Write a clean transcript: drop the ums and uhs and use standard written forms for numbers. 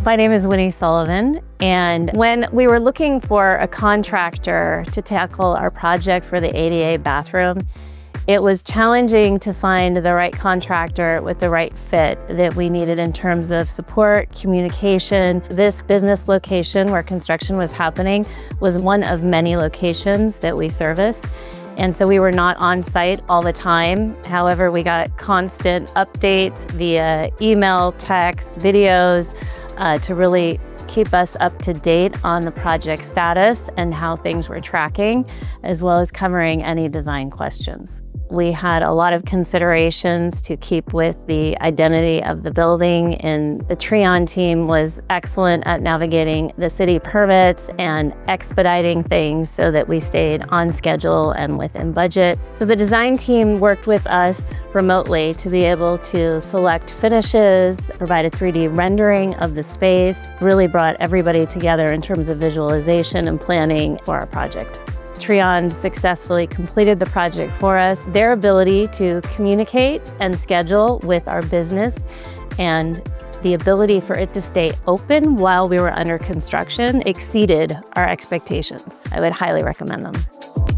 My name is Winnie Sullivan, and when we were looking for a contractor to tackle our project for the ADA bathroom, it was challenging to find the right contractor with the right fit that we needed in terms of support, communication. This business location where construction was happening was one of many locations that we service. And so we were not on site all the time. However, we got constant updates via email, text, videos to really keep us up to date on the project status and how things were tracking, as well as covering any design questions. We had a lot of considerations to keep with the identity of the building, and the Triond team was excellent at navigating the city permits and expediting things so that we stayed on schedule and within budget. So the design team worked with us remotely to be able to select finishes, provide a 3D rendering of the space, really brought everybody together in terms of visualization and planning for our project. Triond successfully completed the project for us. Their ability to communicate and schedule with our business and the ability for it to stay open while we were under construction exceeded our expectations. I would highly recommend them.